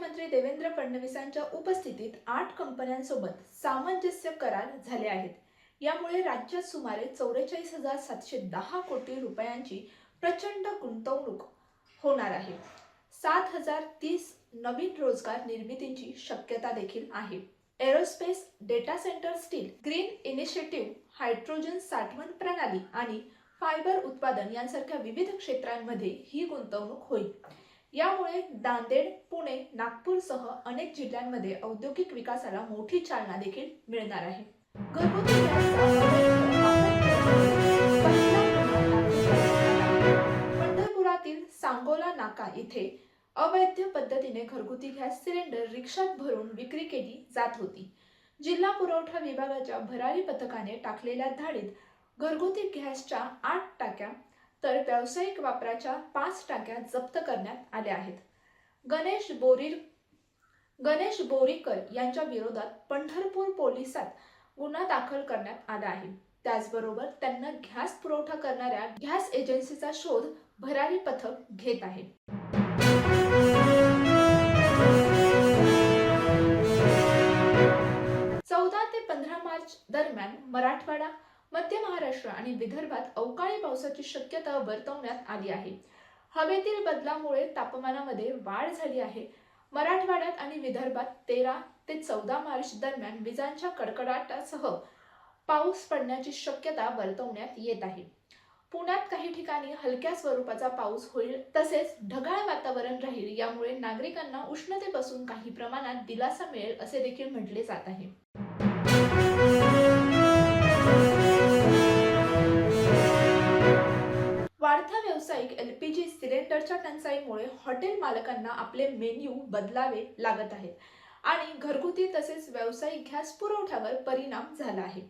मुख्यमंत्री देवेंद्र फडणवीसांच्या उपस्थितीत 8 कंपन्यांसोबत सामंजस्य करार झाले आहेत। यामुळे राज्यात सुमारे 44,710 कोटी रुपयांची प्रचंड गुंतवणूक होणार आहे। 7,030 नवीन रोजगार निर्मितीची शक्यता देखील आहे। Aerospace, data centre, steel, green initiative, hydrogen साठवण प्रणाली आणि फायबर उत्पादन यांसारख्या विविध क्षेत्रांमध्ये ही गुंतवणूक होईल। यामुळे नांदेड, पुणे, नागपूरसह अनेक जिल्ह्यांमध्ये औद्योगिक विकासाला मोठी चालना देखील मिळणार आहे। घरगुती गॅसचा पंढरपुरातील सांगोला नाका इथे अवैध पद्धतीने घरगुती गॅस सिलेंडर रिक्षात भरून विक्री केली जात होती। जिल्हा पुरवठा विभागाच्या भरारी पथकाने टाकलेल्या धाडीत घरगुती गॅसच्या 8 टाक्या तर व्यावसायिक वापराच्या 5 टाक्या जप्त करण्यात आल्या आहेत। गणेश बोरीकर यांच्या विरोधात पंढरपूर पोलिसात गुन्हा दाखल करण्यात आला आहे। त्याचबरोबर त्यांना गॅस पुरवठा करणाऱ्या गॅस एजन्सीचा शोध भरारी पथक घेत आहे। 14 ते 15 मार्च दरम्यान मराठवाडा, मध्य महाराष्ट्र आणि विदर्भात अवकाळी पावसाची शक्यता वर्तवण्यात आली आहे। हवेतील बदलामुळे तापमानामध्ये वाढ झाली आहे। मराठवाड्यात आणि विदर्भात 13 ते 14 मार्च दरम्यान विजांच्या कडकडाटासह पाऊस पडण्याची शक्यता वर्तवण्यात येत आहे। पुण्यात काही ठिकाणी हलक्या स्वरूपाचा पाऊस होईल, तसेच ढगाळ वातावरण राहील। यामुळे नागरिकांना उष्णतेपासून काही प्रमाणात दिलासा मिळेल असे देखील म्हटले जात आहे। वाढत्या व्यावसायिक एलपीजी सिलेंडरच्या टंचाईमुळे हॉटेल मालकांना आपले मेन्यू बदलावे लागत आहेत आणि घरगुती तसेच व्यावसायिक गॅस पुरवठ्यावर परिणाम झाला आहे।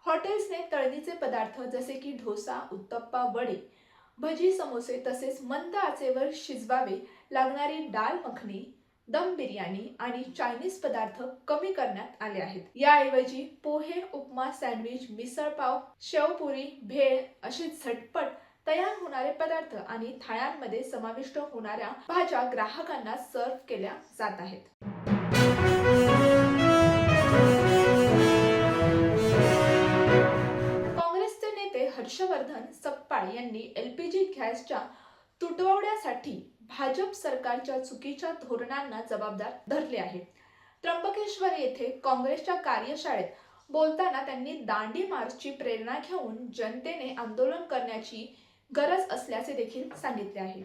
हॉटेल्सने तळणीचे पदार्थ जसे की डोसा, उत्तप्पा, वडे, भजी, समोसे तसेच मंद आचेवर शिजवावे लागणारी दाल मखनी, दम बिर्याणी आणि चायनीज पदार्थ कमी करण्यात आले आहेत। याऐवजी पोहे, उपमा, सँडविच, मिसळ पाव, शेवपुरी, भेळ अशी झटपट तयार होणारे पदार्थ आणि थाळ्यांमध्ये समाविष्ट होणाऱ्या भाज्या ग्राहकांना सर्व्ह केल्या जात आहेत। काँग्रेसचे नेते हर्षवर्धन सकपाळ यांनी एलपीजी गॅसच्या तुटवड्यासाठी भाजप सरकारच्या चुकीच्या धोरणांना जबाबदार धरले आहे। त्र्यंबकेश्वर येथे काँग्रेसच्या कार्यशाळेत बोलताना त्यांनी दांडी मार्चची प्रेरणा घेऊन जनतेने आंदोलन करण्याची गरज असल्याचे देखील सांगितले आहे।